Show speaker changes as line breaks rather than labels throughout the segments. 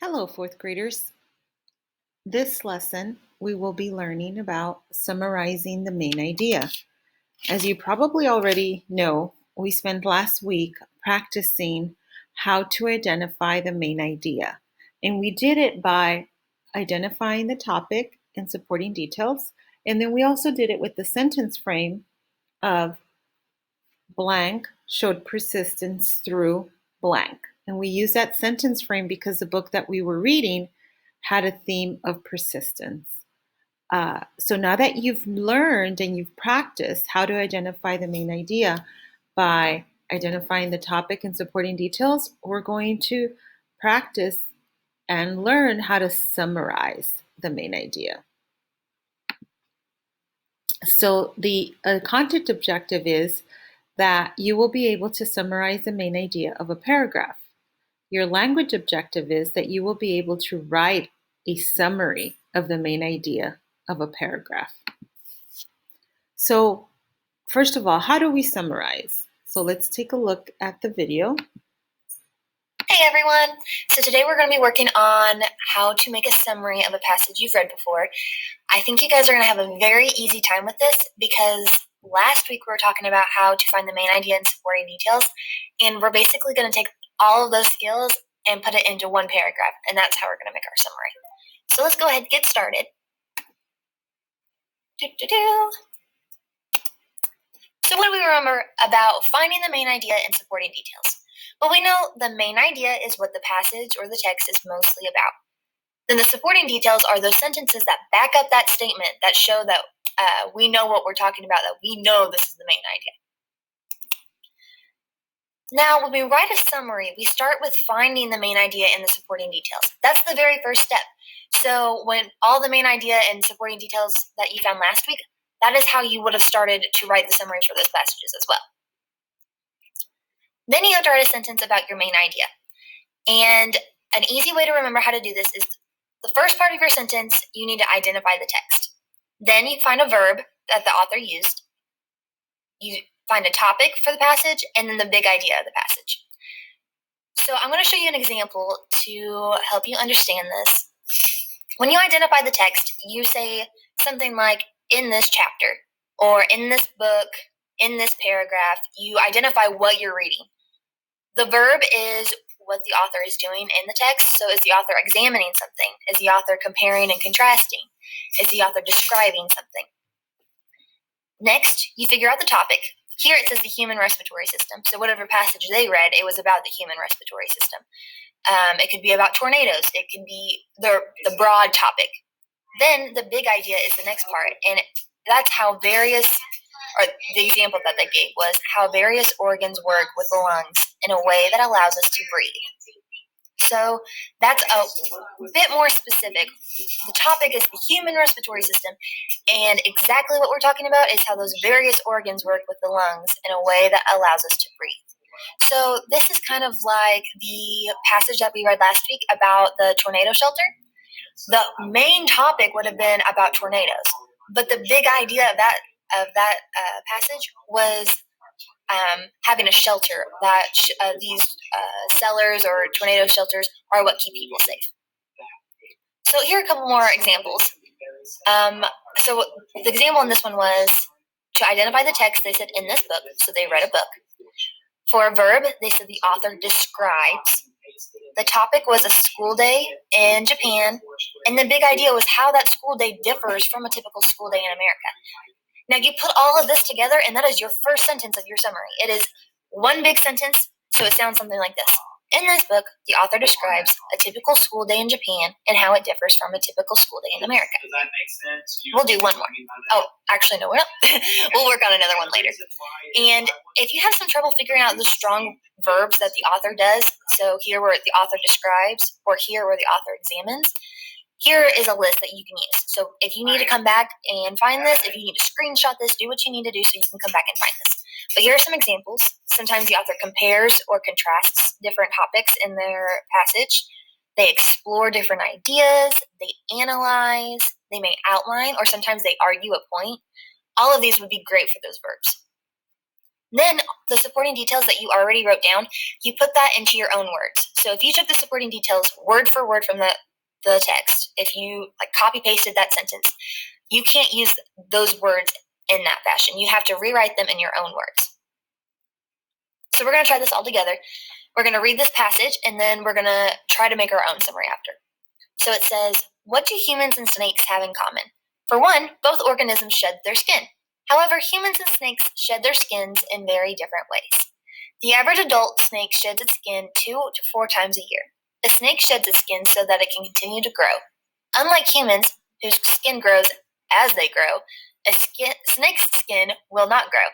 Hello, fourth graders. This lesson, we will be learning about summarizing the main idea. As you probably already know, we spent last week practicing how to identify the main idea. And we did it by identifying the topic and supporting details. And then we also did it with the sentence frame of blank showed persistence through blank. And we used that sentence frame because the book that we were reading had a theme of persistence. So now that you've learned and you've practiced how to identify the main idea by identifying the topic and supporting details, we're going to practice and learn how to summarize the main idea. So the content objective is that you will be able to summarize the main idea of a paragraph. Your language objective is that you will be able to write a summary of the main idea of a paragraph. So, first of all, how do we summarize? So let's take a look at the video.
Hey everyone! So today we're going to be working on how to make a summary of a passage you've read before. I think you guys are going to have a very easy time with this because last week we were talking about how to find the main idea and supporting details, and we're basically going to take all of those skills and put it into one paragraph, and that's how we're going to make our summary. So let's go ahead and get started. So what do we remember about finding the main idea and supporting details? Well, we know the main idea is what the passage or the text is mostly about. Then the supporting details are those sentences that back up that statement that show that we know what we're talking about, that we know this is the main idea. Now, when we write a summary, we start with finding the main idea and the supporting details. That's the very first step. So when all the main idea and supporting details that you found last week, that is how you would have started to write the summary for those passages as well. Then you have to write a sentence about your main idea. And an easy way to remember how to do this is the first part of your sentence, you need to identify the text. Then you find a verb that the author used. You find a topic for the passage, and then the big idea of the passage. So I'm going to show you an example to help you understand this. When you identify the text, you say something like, in this chapter, or in this book, in this paragraph. You identify what you're reading. The verb is what the author is doing in the text. So is the author examining something? Is the author comparing and contrasting? Is the author describing something? Next, you figure out the topic. Here it says the human respiratory system. So whatever passage they read, it was about the human respiratory system. It could be about tornadoes. It can be the broad topic. Then the big idea is the next part. And that's how the example that they gave was how various organs work with the lungs in a way that allows us to breathe. So that's a bit more specific. The topic is the human respiratory system, and exactly what we're talking about is how those various organs work with the lungs in a way that allows us to breathe. So this is kind of like the passage that we read last week about the tornado shelter. The main topic would have been about tornadoes, but the big idea of that passage was having a shelter, that these cellars or tornado shelters are what keep people safe. So here are a couple more examples. So the example in this one was to identify the text. They said in this book, so they read a book. For a verb, they said the author describes. The topic was a school day in Japan, and the big idea was how that school day differs from a typical school day in America. Now you put all of this together, and that is your first sentence of your summary. It is one big sentence, so it sounds something like this. In this book, the author describes a typical school day in Japan and how it differs from a typical school day in America.
Does that make sense?
We'll do one more. Oh, actually, no, we're not. We'll work on another one later. And if you have some trouble figuring out the strong verbs that the author does, so here where the author describes, or here where the author examines, here is a list that you can use. So if you need to come back and find this, if you need to screenshot this, do what you need to do so you can come back and find this. But here are some examples. Sometimes the author compares or contrasts different topics in their passage. They explore different ideas. They analyze. They may outline, or sometimes they argue a point. All of these would be great for those verbs. Then the supporting details that you already wrote down, you put that into your own words. So if you took the supporting details word for word from the text, if you like copy pasted that sentence, you can't use those words in that fashion. You have to rewrite them in your own words. So we're going to try this all together. We're going to read this passage, and then we're going to try to make our own summary after. So it says, what do humans and snakes have in common? For one, both organisms shed their skin. However, humans and snakes shed their skins in very different ways. The average adult snake sheds its skin 2 to 4 times a year. A snake sheds its skin so that it can continue to grow. Unlike humans, whose skin grows as they grow, snake's skin will not grow.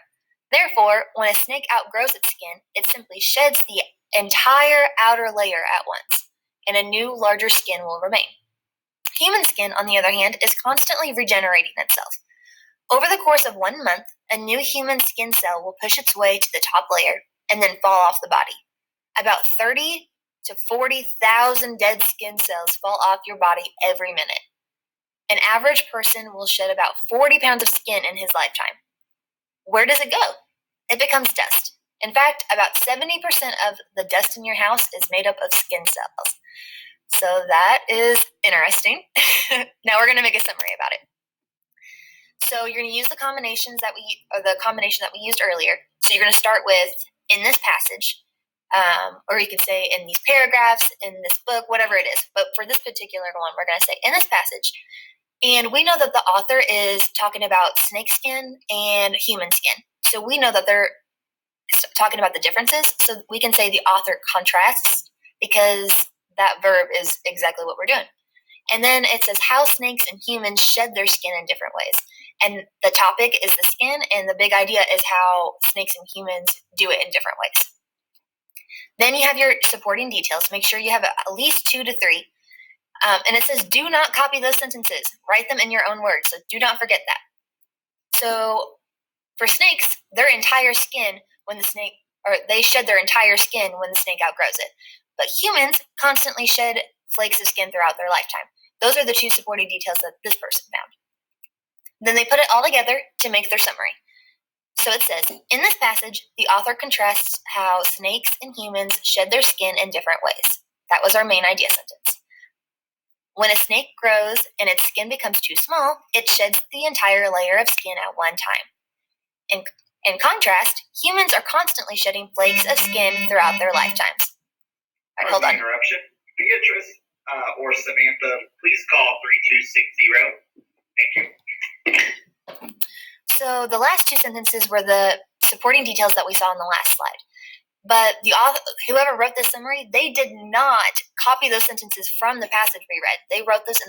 Therefore, when a snake outgrows its skin, it simply sheds the entire outer layer at once, and a new, larger skin will remain. Human skin, on the other hand, is constantly regenerating itself. Over the course of 1 month, a new human skin cell will push its way to the top layer and then fall off the body. About 30 to 40,000 dead skin cells fall off your body every minute. An average person will shed about 40 pounds of skin in his lifetime. Where does it go? It becomes dust. In fact, about 70% of the dust in your house is made up of skin cells. So that is interesting. Now we're going to make a summary about it. So you're going to use the combination that we used earlier. So you're going to start with in this passage, or you could say in these paragraphs, in this book, whatever it is. But for this particular one, we're going to say in this passage. And we know that the author is talking about snake skin and human skin. So we know that they're talking about the differences. So we can say the author contrasts because that verb is exactly what we're doing. And then it says how snakes and humans shed their skin in different ways. And the topic is the skin, and the big idea is how snakes and humans do it in different ways. Then you have your supporting details. Make sure you have at least 2 to 3. And it says, do not copy those sentences. Write them in your own words. So do not forget that. So for snakes, their entire skin they shed their entire skin when the snake outgrows it. But humans constantly shed flakes of skin throughout their lifetime. Those are the 2 supporting details that this person found. Then they put it all together to make their summary. So it says, in this passage, the author contrasts how snakes and humans shed their skin in different ways. That was our main idea sentence. When a snake grows and its skin becomes too small, it sheds the entire layer of skin at one time. In contrast, humans are constantly shedding flakes of skin throughout their lifetimes. All right, hold on.
Interruption. Beatrice or Samantha, please call 3260. Thank you.
So the last 2 sentences were the supporting details that we saw in the last slide. But the author, whoever wrote this summary, they did not copy those sentences from the passage we read. They wrote this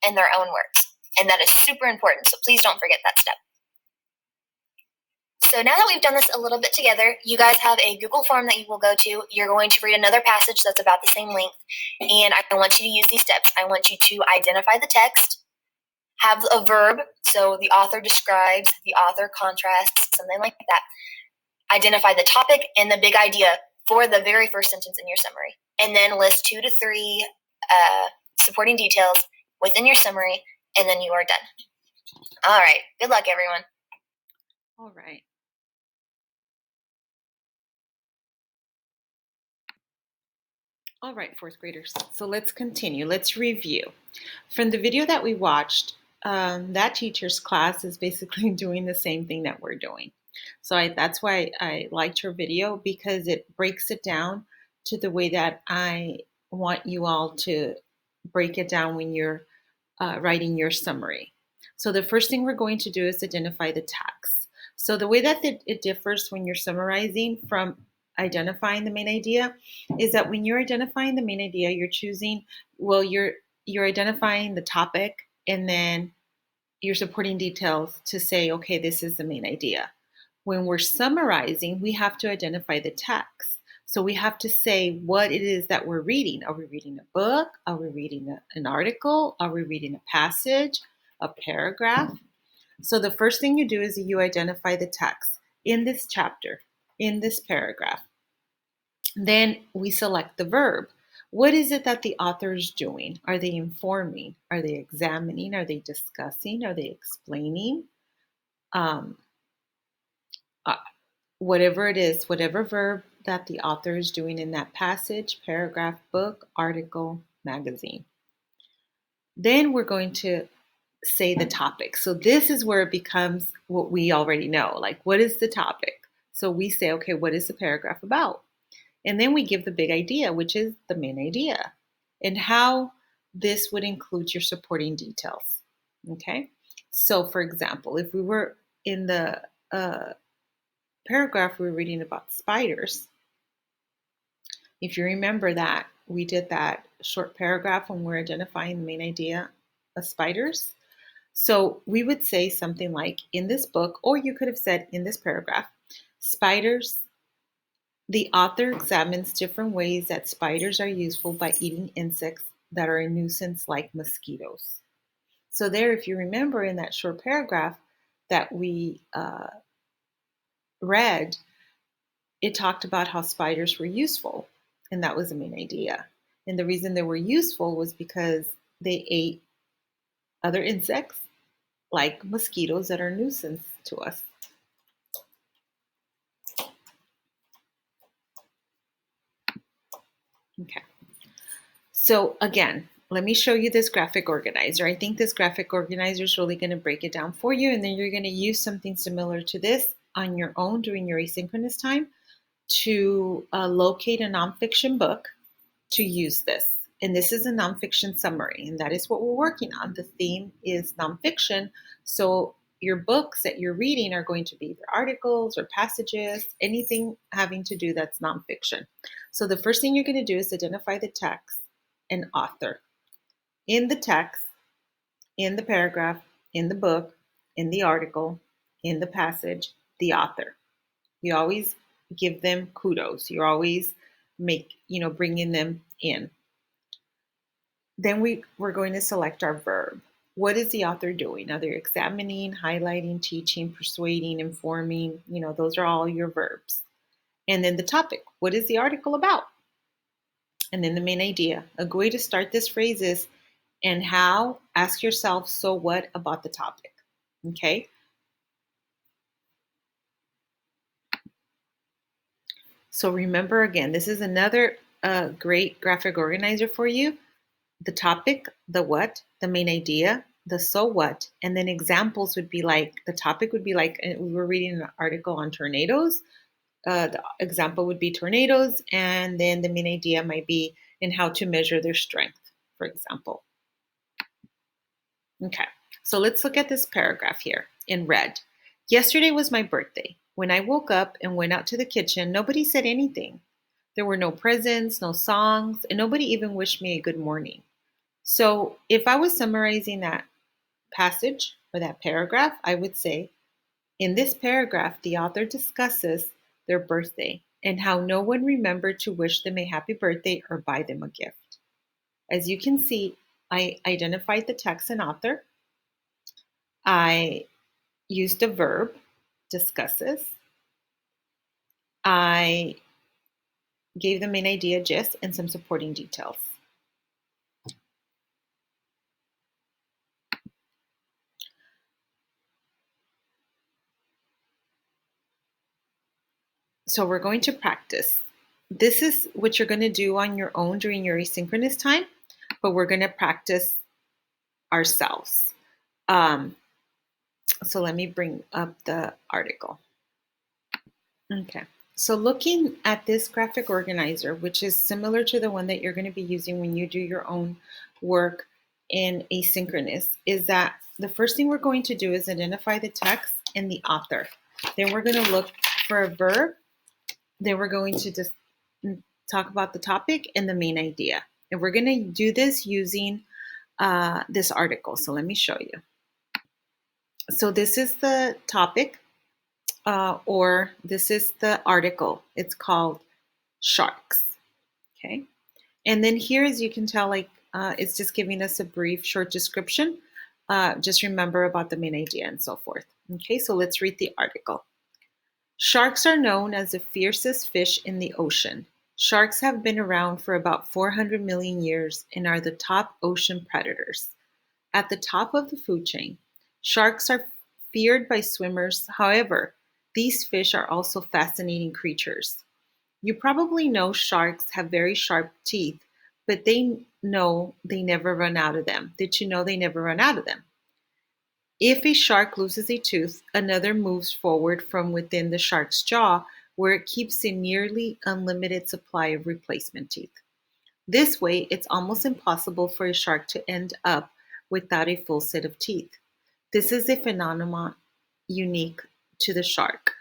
in their own words. And that is super important, so please don't forget that step. So now that we've done this a little bit together, you guys have a Google form that you will go to. You're going to read another passage that's about the same length, and I want you to use these steps. I want you to identify the text, have a verb, so the author describes, the author contrasts, something like that. Identify the topic and the big idea for the very first sentence in your summary, and then list 2 to 3 supporting details within your summary, and then you are done. All right. Good luck, everyone.
All right. All right, 4th graders. So let's continue. Let's review. From the video that we watched, that teacher's class is basically doing the same thing that we're doing. So that's why I liked her video, because it breaks it down to the way that I want you all to break it down when you're writing your summary. So the first thing we're going to do is identify the text. So the way that it differs when you're summarizing from identifying the main idea is that when you're identifying the main idea, you're choosing, well, you're identifying the topic and then your supporting details to say, okay, this is the main idea. When we're summarizing, we have to identify the text. So we have to say what it is that we're reading. Are we reading a book? Are we reading an article? Are we reading a passage, a paragraph? So the first thing you do is you identify the text in this chapter, in this paragraph. Then we select the verb. What is it that the author is doing? Are they informing? Are they examining? Are they discussing? Are they explaining? whatever it is, whatever verb that the author is doing in that passage, paragraph, book, article, magazine. Then we're going to say the topic. So this is where it becomes what we already know. Like, what is the topic? So we say, okay, what is the paragraph about? And then we give the big idea, which is the main idea, and how this would include your supporting details. Okay. So, for example, if we were in the paragraph, we were reading about spiders. If you remember that, we did that short paragraph when we're identifying the main idea of spiders. So we would say something like in this book, or you could have said in this paragraph, spiders, the author examines different ways that spiders are useful by eating insects that are a nuisance like mosquitoes. So there, if you remember in that short paragraph that we read, it talked about how spiders were useful, and that was the main idea. And the reason they were useful was because they ate other insects like mosquitoes that are a nuisance to us. Okay. So again, let me show you this graphic organizer. I think this graphic organizer is really going to break it down for you, and then you're going to use something similar to this on your own during your asynchronous time to locate a nonfiction book to use this. And this is a nonfiction summary, and that is what we're working on. The theme is nonfiction. So your books that you're reading are going to be either articles or passages, anything having to do that's nonfiction. So the first thing you're going to do is identify the text and author. In the text, in the paragraph, in the book, in the article, in the passage, the author. You always give them kudos. You're always bringing them in. Then we're going to select our verb. What is the author doing? Are they examining, highlighting, teaching, persuading, informing? Those are all your verbs. And then the topic. What is the article about? And then the main idea. A good way to start this phrase is, and how? Ask yourself, so what about the topic? Okay? So remember again, this is another great graphic organizer for you. The topic, the what, the main idea, the so what, and then examples would be like, the topic would be like, we were reading an article on tornadoes. The example would be tornadoes, and then the main idea might be in how to measure their strength, for example. Okay, so let's look at this paragraph here in red. Yesterday was my birthday. When I woke up and went out to the kitchen, nobody said anything. There were no presents, no songs, and nobody even wished me a good morning. So if I was summarizing that passage or that paragraph, I would say, in this paragraph, the author discusses their birthday and how no one remembered to wish them a happy birthday or buy them a gift. As you can see, I identified the text and author. I used a verb, discusses. I gave the main idea, gist, and some supporting details. So we're going to practice. This is what you're going to do on your own during your asynchronous time, but we're going to practice ourselves. So let me bring up the article. Okay, so looking at this graphic organizer, which is similar to the one that you're going to be using when you do your own work in asynchronous, is that the first thing we're going to do is identify the text and the author. Then we're going to look for a verb. Then we're going to just talk about the topic and the main idea. And we're going to do this using this article. So let me show you. So this is the topic, or this is the article. It's called Sharks. Okay. And then here, as you can tell, it's just giving us a brief, short description. Just remember about the main idea and so forth. Okay, so let's read the article. Sharks are known as the fiercest fish in the ocean. Sharks have been around for about 400 million years and are the top ocean predators. At the top of the food chain, sharks are feared by swimmers. However, These fish are also fascinating creatures. You probably know sharks have very sharp teeth, but they know they never run out of them. Did you know they never run out of them? If a shark loses a tooth, another moves forward from within the shark's jaw, where it keeps a nearly unlimited supply of replacement teeth. This way, it's almost impossible for a shark to end up without a full set of teeth. This is a phenomenon unique to the shark.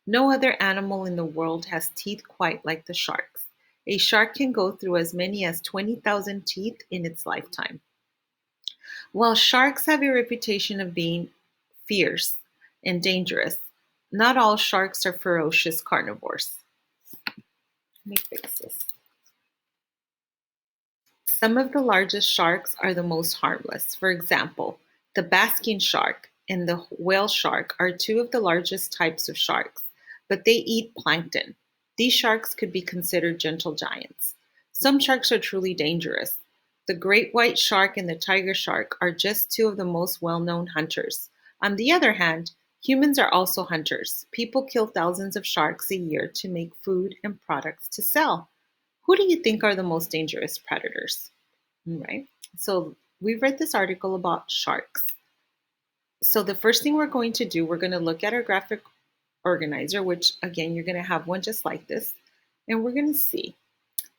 No other animal in the world has teeth quite like the shark's. A shark can go through as many as 20,000 teeth in its lifetime. While sharks have a reputation of being fierce and dangerous, not all sharks are ferocious carnivores. Let me fix this. Some of the largest sharks are the most harmless. For example, the basking shark and the whale shark are two of the largest types of sharks, but they eat plankton. These sharks could be considered gentle giants. Some sharks are truly dangerous. The great white shark and the tiger shark are just two of the most well known hunters. On the other hand, humans are also hunters. People kill thousands of sharks a year to make food and products to sell. Who do you think are the most dangerous predators? Right. So we read this article about sharks. So the first thing we're going to do, we're going to look at our graphic organizer, which again, you're going to have one just like this. And we're going to see,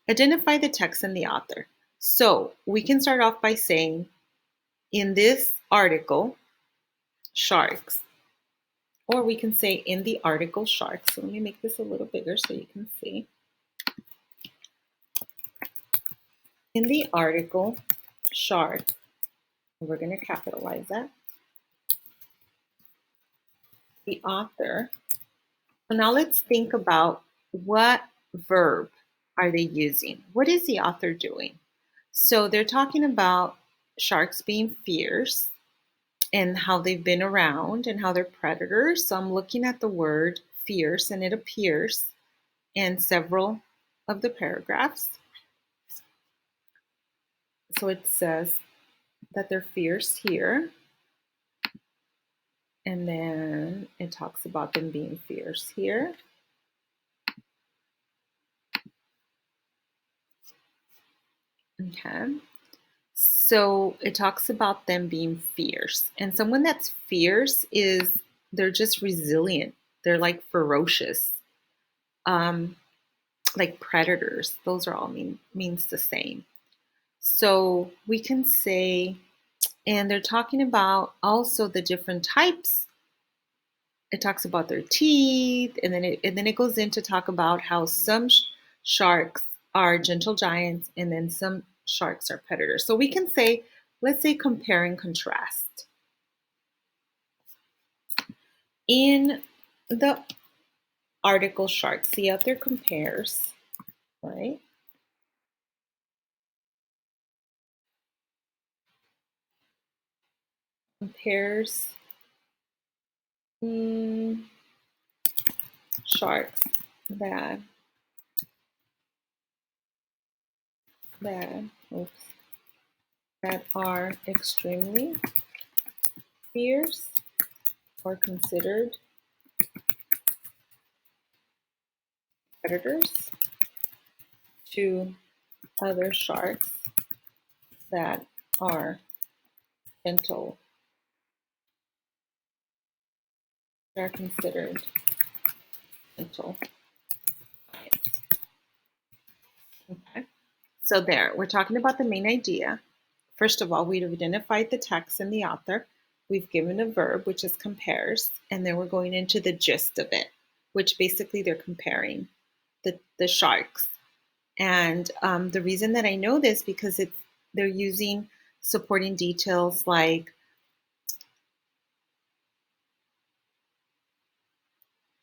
identify the text and the author. So we can start off by saying, in this article, sharks, or we can say in the article sharks. So let me make this a little bigger so you can see. In the article shark, we're going to capitalize that. The author. So now let's think about what verb are they using? What is the author doing? So they're talking about sharks being fierce and how they've been around and how they're predators. So I'm looking at the word fierce and it appears in several of the paragraphs. So it says that they're fierce here. And then it talks about them being fierce here. Okay. So it talks about them being fierce. And someone that's fierce is they're just resilient. They're like ferocious. Like predators. Those are all means the same. So we can say, and they're talking about also the different types. It talks about their teeth, and then it goes in to talk about how some sharks are gentle giants, and then some sharks are predators. So we can say, let's say, compare and contrast. In the article sharks, the author compares, right? Compares sharks that are extremely fierce or considered predators to other sharks that are gentle. They're considered gentle. Okay. So there, we're talking about the main idea. First of all, we've identified the text and the author. We've given a verb, which is compares, and then we're going into the gist of it, which basically they're comparing the sharks. And the reason that I know this because they're using supporting details like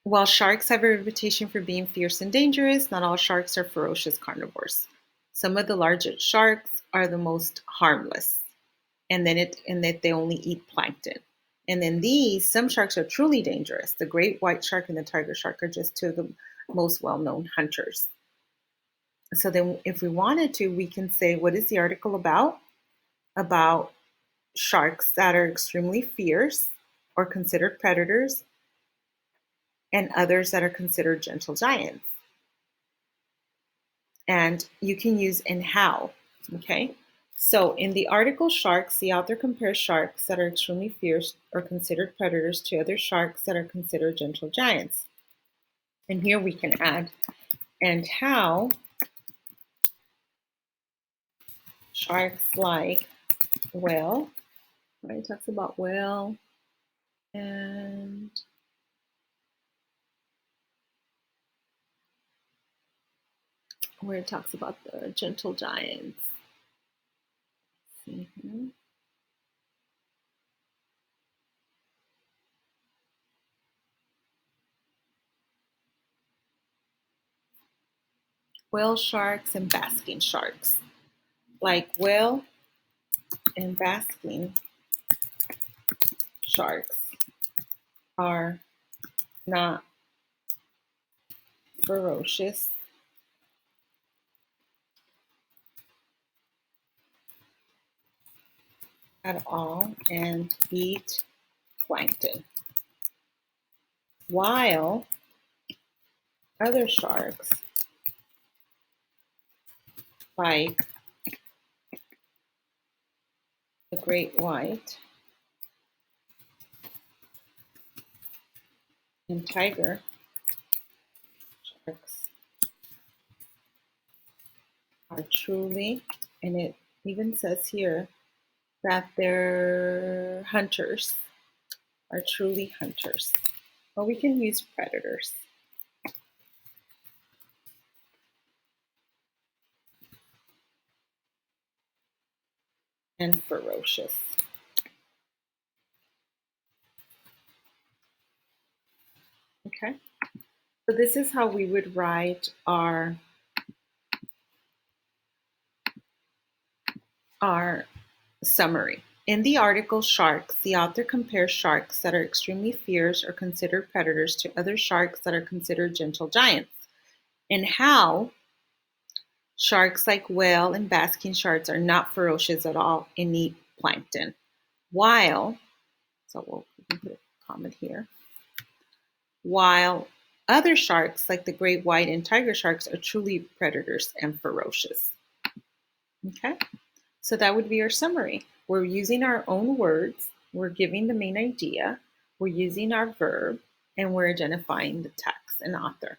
while sharks have a reputation for being fierce and dangerous, not all sharks are ferocious carnivores. Some of the largest sharks are the most harmless, and that they only eat plankton. And then some sharks are truly dangerous. The great white shark and the tiger shark are just two of the most well-known hunters. So then if we wanted to, we can say, what is the article about? About sharks that are extremely fierce or considered predators and others that are considered gentle giants. And you can use and how, okay? So in the article Sharks, the author compares sharks that are extremely fierce or considered predators to other sharks that are considered gentle giants. And here we can add and how sharks like whale, right? It talks about whale and where it talks about the gentle giants. Mm-hmm. Whale sharks and basking sharks. Like whale and basking sharks are not ferocious at all and eat plankton, while other sharks like the great white and tiger sharks are truly, and it even says here that they're hunters, are truly hunters. Or we can use predators. And ferocious. Okay, so this is how we would write our summary. In the article Sharks, the author compares sharks that are extremely fierce or considered predators to other sharks that are considered gentle giants, and how sharks like whale and basking sharks are not ferocious at all and eat plankton. While, so we can put a comment here, while other sharks like the great white and tiger sharks are truly predators and ferocious. Okay, so that would be our summary. We're using our own words, we're giving the main idea, we're using our verb, and we're identifying the text and author.